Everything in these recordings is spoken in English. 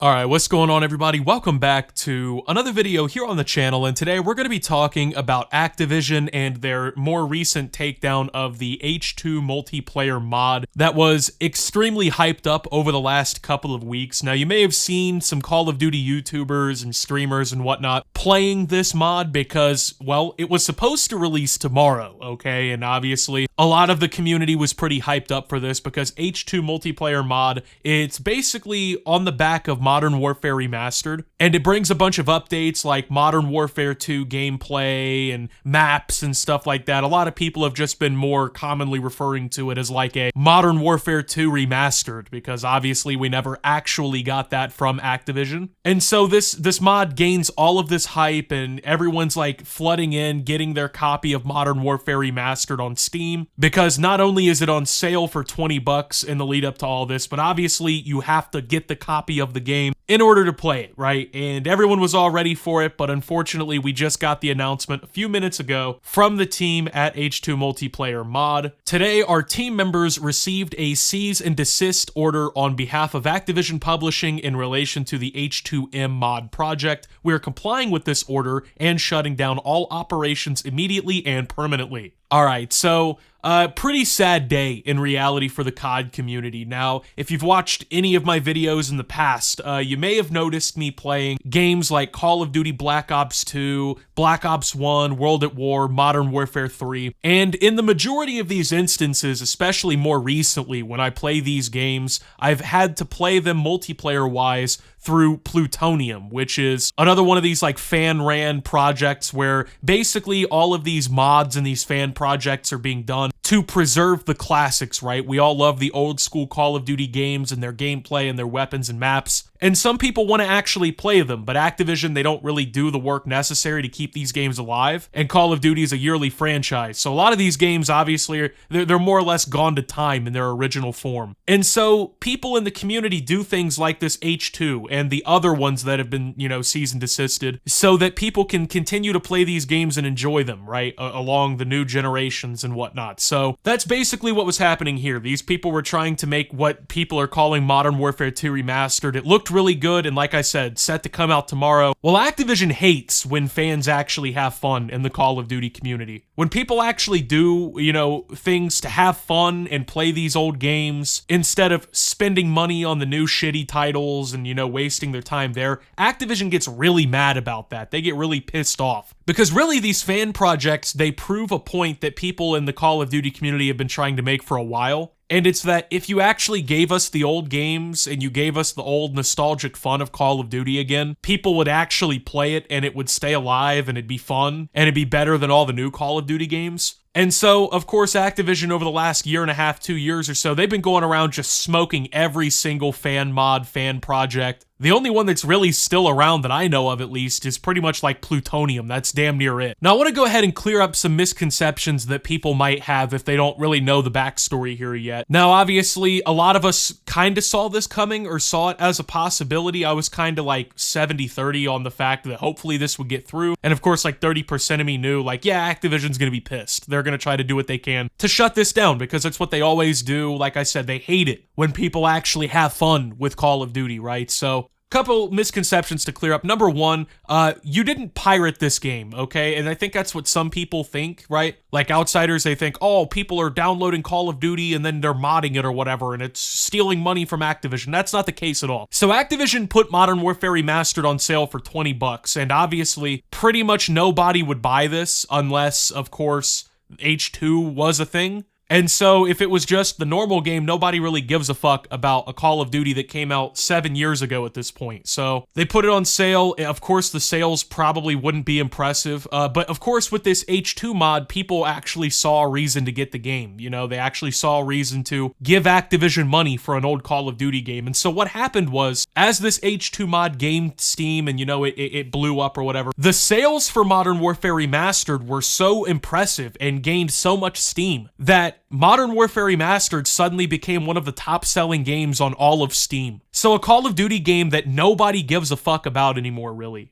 Alright, what's going on everybody? Welcome back to another video here on the channel, and today we're going to be talking about Activision and their more recent takedown of the H2 multiplayer mod that was extremely hyped up over the last couple of weeks. Now, you may have seen some Call of Duty YouTubers and streamers and whatnot playing this mod because, well, it was supposed to release tomorrow, okay? And obviously, a lot of the community was pretty hyped up for this because H2 multiplayer mod, it's basically on the back of Modern Warfare Remastered, and it brings a bunch of updates like Modern Warfare 2 gameplay and maps and stuff like that. A lot of people have just been more commonly referring to it as like a Modern Warfare 2 Remastered, because obviously we never actually got that from Activision. And so this mod gains all of this hype, and everyone's like flooding in, getting their copy of Modern Warfare Remastered on Steam, because not only is it on sale for 20 bucks in the lead up to all this, but obviously you have to get the copy of the game in order to play it, right? And everyone was all ready for it, but unfortunately we just got the announcement a few minutes ago from the team at H2 Multiplayer Mod. Today, our team members received a cease and desist order on behalf of Activision Publishing in relation to the H2M mod project. We are complying with this order and shutting down all operations immediately and permanently. Alright, so pretty sad day in reality for the COD community. Now, if you've watched any of my videos in the past, you may have noticed me playing games like Call of Duty Black Ops 2, Black Ops 1, World at War, Modern Warfare 3, and in the majority of these instances, especially more recently when I play these games, I've had to play them multiplayer-wise through Plutonium, which is another one of these like fan-ran projects where basically all of these mods and these fan projects are being done to preserve the classics, right? We all love the old school Call of Duty games and their gameplay and their weapons and maps. And some people want to actually play them, but Activision, they don't really do the work necessary to keep these games alive. And Call of Duty is a yearly franchise. So a lot of these games, obviously, they're more or less gone to time in their original form. And so people in the community do things like this H2 and the other ones that have been, cease and desisted, so that people can continue to play these games and enjoy them, right? Along the new generations and whatnot. So that's basically what was happening here. These people were trying to make what people are calling Modern Warfare 2 Remastered. It looked really good, and like I said, set to come out tomorrow. Well, Activision hates when fans actually have fun in the Call of Duty community. When people actually do, things to have fun and play these old games, instead of spending money on the new shitty titles and, wasting their time there, Activision gets really mad about that. They get really pissed off. Because really, these fan projects, they prove a point that people in the Call of Duty community have been trying to make for a while. And it's that if you actually gave us the old games and you gave us the old nostalgic fun of Call of Duty again, people would actually play it and it would stay alive and it'd be fun and it'd be better than all the new Call of Duty games. And so, of course, Activision over the last year and a half, 2 years or so, they've been going around just smoking every single fan mod, fan project. The only one that's really still around that I know of, at least, is pretty much like Plutonium. That's damn near it. Now, I want to go ahead and clear up some misconceptions that people might have if they don't really know the backstory here yet. Now, obviously, a lot of us kind of saw this coming or saw it as a possibility. I was kind of like 70-30 on the fact that hopefully this would get through. And of course, like 30% of me knew, like, yeah, Activision's going to be pissed. They're going to try to do what they can to shut this down because that's what they always do. Like I said, they hate it when people actually have fun with Call of Duty, right? So, couple misconceptions to clear up. Number one, you didn't pirate this game, okay? And I think that's what some people think, right? Like outsiders, they think, oh, people are downloading Call of Duty and then they're modding it or whatever, and it's stealing money from Activision. That's not the case at all. So Activision put Modern Warfare Remastered on sale for 20 bucks, and obviously pretty much nobody would buy this unless, of course, H2 was a thing. And so if it was just the normal game, nobody really gives a fuck about a Call of Duty that came out 7 years ago at this point. So they put it on sale. Of course, the sales probably wouldn't be impressive. But of course, with this H2 mod, people actually saw a reason to get the game. They actually saw a reason to give Activision money for an old Call of Duty game. And so what happened was, as this H2 mod gained steam and, it blew up or whatever, the sales for Modern Warfare Remastered were so impressive and gained so much steam that Modern Warfare Remastered suddenly became one of the top-selling games on all of Steam. So a Call of Duty game that nobody gives a fuck about anymore, really,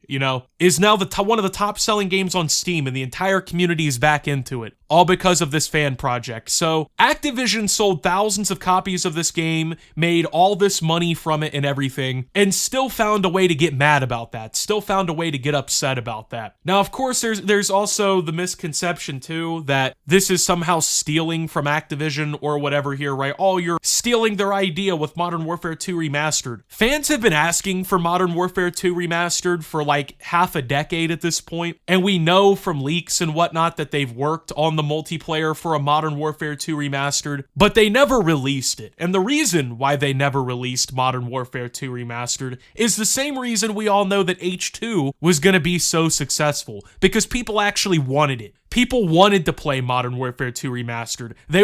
is now one of the top-selling games on Steam, and the entire community is back into it, all because of this fan project. So Activision sold thousands of copies of this game, made all this money from it and everything, and still found a way to get mad about that, still found a way to get upset about that. Now, of course, there's also the misconception, too, that this is somehow stealing from Activision or whatever here, right? Oh, you're stealing their idea with Modern Warfare 2 Remastered. Fans have been asking for Modern Warfare 2 Remastered for like half a decade at this point, and we know from leaks and whatnot that they've worked on the multiplayer for a Modern Warfare 2 Remastered, but they never released it. And the reason why they never released Modern Warfare 2 Remastered is the same reason we all know that H2 was going to be so successful, because people actually wanted it. People wanted to play Modern Warfare 2 Remastered. They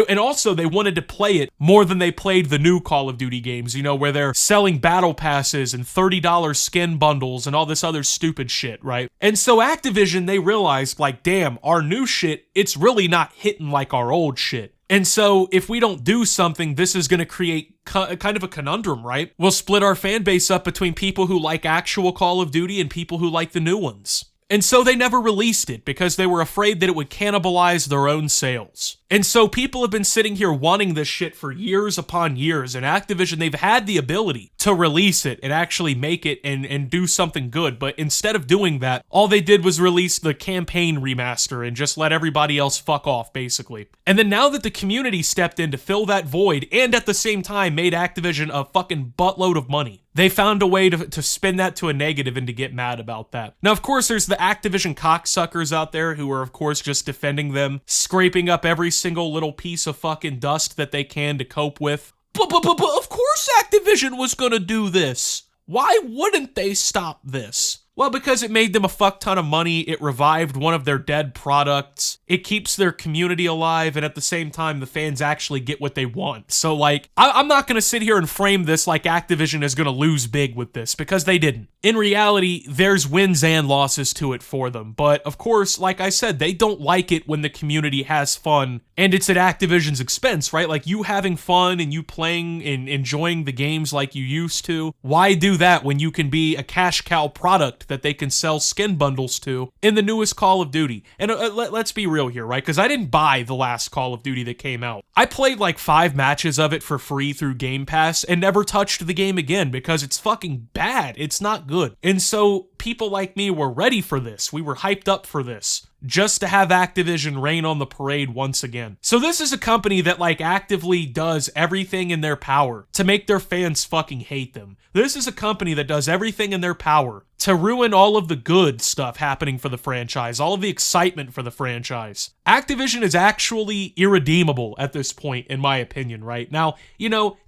wanted to play it more than they played the new Call of Duty games, where they're selling battle passes and $30 skin bundles and all this other stupid shit, right? And so Activision, they realized, like, damn, our new shit, it's really not hitting like our old shit. And so if we don't do something, this is going to create kind of a conundrum, right? We'll split our fan base up between people who like actual Call of Duty and people who like the new ones. And so they never released it because they were afraid that it would cannibalize their own sales. And so people have been sitting here wanting this shit for years upon years, and Activision, they've had the ability to release it and actually make it and do something good, but instead of doing that, all they did was release the campaign remaster and just let everybody else fuck off, basically. And then now that the community stepped in to fill that void, and at the same time made Activision a fucking buttload of money, they found a way to spin that to a negative and to get mad about that. Now, of course, there's the Activision cocksuckers out there who are, of course, just defending them, scraping up every single little piece of fucking dust that they can to cope with. But of course Activision was gonna do this. Why wouldn't they stop this? Well, because it made them a fuck ton of money, it revived one of their dead products, it keeps their community alive, and at the same time, the fans actually get what they want. So, like, I'm not gonna sit here and frame this like Activision is gonna lose big with this, because they didn't. In reality, there's wins and losses to it for them, but of course, like I said, they don't like it when the community has fun, and it's at Activision's expense, right? Like, you having fun and you playing and enjoying the games like you used to, why do that when you can be a cash cow product that they can sell skin bundles to in the newest Call of Duty? And let's be real here, right? Because I didn't buy the last Call of Duty that came out. I played like 5 matches of it for free through Game Pass and never touched the game again because it's fucking bad. It's not good. And so people like me were ready for this. We were hyped up for this, just to have Activision rain on the parade once again. So this is a company that like actively does everything in their power to make their fans fucking hate them. This is a company that does everything in their power to ruin all of the good stuff happening for the franchise, all of the excitement for the franchise. Activision is actually irredeemable at this point, in my opinion, right? Now,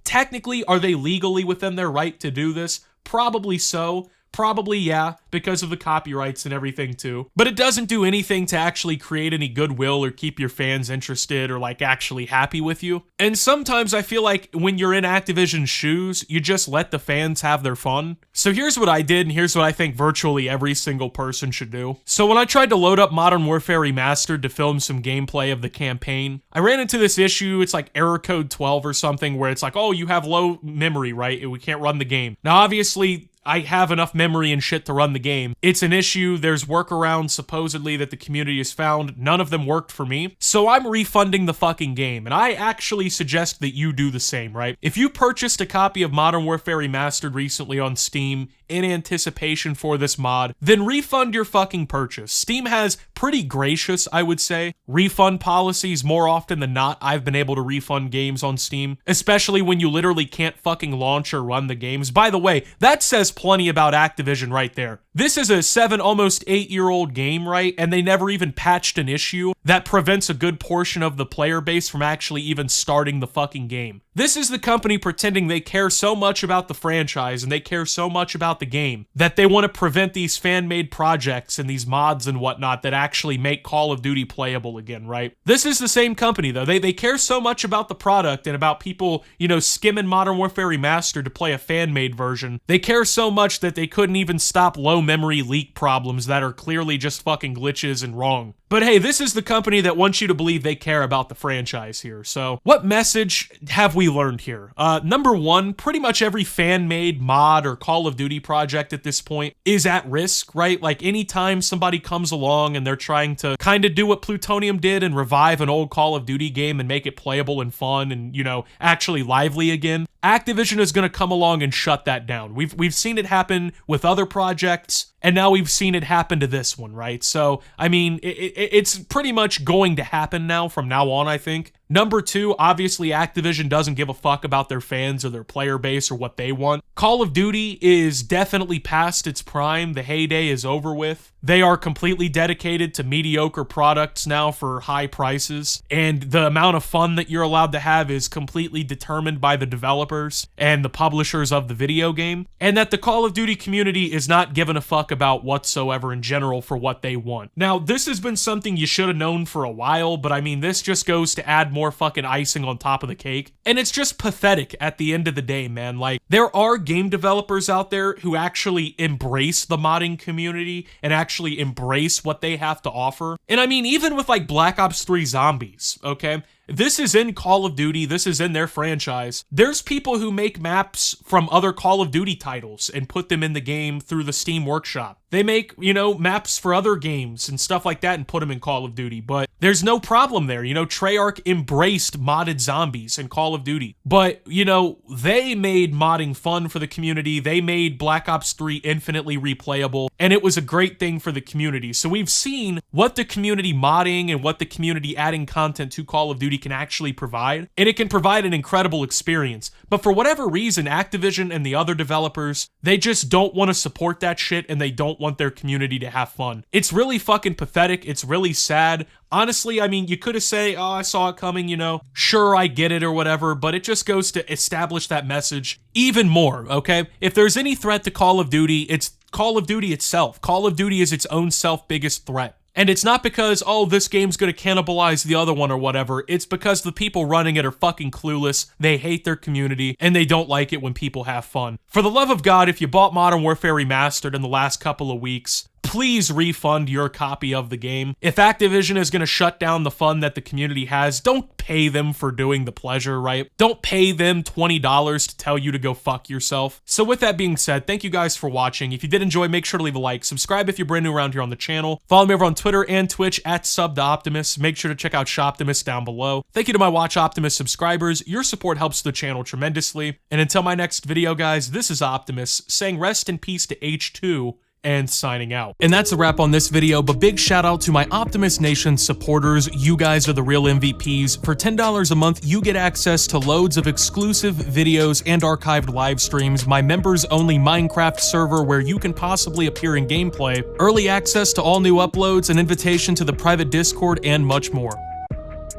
technically, are they legally within their right to do this? Probably so. Probably, yeah, because of the copyrights and everything too. But it doesn't do anything to actually create any goodwill or keep your fans interested or like actually happy with you. And sometimes I feel like when you're in Activision's shoes, you just let the fans have their fun. So here's what I did, and here's what I think virtually every single person should do. So when I tried to load up Modern Warfare Remastered to film some gameplay of the campaign, I ran into this issue. It's like error code 12 or something where it's like, oh, you have low memory, right? We can't run the game. Now, obviously, I have enough memory and shit to run the game. It's an issue. There's workarounds supposedly that the community has found. None of them worked for me. So I'm refunding the fucking game. And I actually suggest that you do the same, right? If you purchased a copy of Modern Warfare Remastered recently on Steam in anticipation for this mod, then refund your fucking purchase. Steam has pretty gracious, I would say, refund policies. More often than not, I've been able to refund games on Steam, especially when you literally can't fucking launch or run the games. By the way, that says plenty about Activision right there. This is a 7, almost 8-year-old game, right? And they never even patched an issue that prevents a good portion of the player base from actually even starting the fucking game. This is the company pretending they care so much about the franchise and they care so much about the game that they want to prevent these fan-made projects and these mods and whatnot that actually make Call of Duty playable again, right? This is the same company, though. They care so much about the product and about people, skimming Modern Warfare Remastered to play a fan-made version. They care so much that they couldn't even stop low memory leak problems that are clearly just fucking glitches and wrong. But hey, this is the company that wants you to believe they care about the franchise here. So what message have we learned here? Number one, pretty much every fan-made mod or Call of Duty project at this point is at risk, right? Like anytime somebody comes along and they're trying to kind of do what Plutonium did and revive an old Call of Duty game and make it playable and fun and, you know, actually lively again, Activision is going to come along and shut that down. We've seen it happen with other projects, and now we've seen it happen to this one, right? So, I mean, it's pretty much going to happen now from now on, I think. Number two, obviously Activision doesn't give a fuck about their fans or their player base or what they want. Call of Duty is definitely past its prime. The heyday is over with. They are completely dedicated to mediocre products now for high prices, and the amount of fun that you're allowed to have is completely determined by the developers and the publishers of the video game, and that the Call of Duty community is not giving a fuck about whatsoever in general for what they want. Now, this has been something you should have known for a while, but I mean, this just goes to add more fucking icing on top of the cake, and it's just pathetic at the end of the day, man. Like, there are game developers out there who actually embrace the modding community and actually embrace what they have to offer. And I mean, even with like Black Ops 3 Zombies, okay? This is in Call of Duty, this is in their franchise. There's people who make maps from other Call of Duty titles and put them in the game through the Steam Workshop. They make, you know, maps for other games and stuff like that and put them in Call of Duty, but there's no problem there. You know, Treyarch embraced modded zombies in Call of Duty, but, you know, they made modding fun for the community. They made Black Ops 3 infinitely replayable, and it was a great thing for the community. So we've seen what the community modding and what the community adding content to Call of Duty can actually provide, and it can provide an incredible experience. But for whatever reason, Activision and the other developers, they just don't want to support that shit, and they don't want their community to have fun. It's really fucking pathetic. It's really sad. Honestly, I mean, you could have said, oh, I saw it coming, you know, sure, I get it or whatever, but it just goes to establish that message even more, okay? If there's any threat to Call of Duty, it's Call of Duty itself. Call of Duty is its own biggest threat. And it's not because, oh, this game's gonna cannibalize the other one or whatever. It's because the people running it are fucking clueless, they hate their community, and they don't like it when people have fun. For the love of God, if you bought Modern Warfare Remastered in the last couple of weeks, please refund your copy of the game. If Activision is going to shut down the fun that the community has, don't pay them for doing the pleasure, right? Don't pay them $20 to tell you to go fuck yourself. So with that being said, thank you guys for watching. If you did enjoy, make sure to leave a like. Subscribe if you're brand new around here on the channel. Follow me over on Twitter and Twitch at @subtooptimus. Make sure to check out Shoptimus down below. Thank you to my Watch Optimus subscribers. Your support helps the channel tremendously. And until my next video, guys, this is Optimus saying rest in peace to H2 and signing out. And that's a wrap on this video, but big shout out to my Optimus Nation supporters. You guys are the real MVPs. For $10 a month, you get access to loads of exclusive videos and archived live streams, my members only Minecraft server where you can possibly appear in gameplay, early access to all new uploads, an invitation to the private Discord, and much more.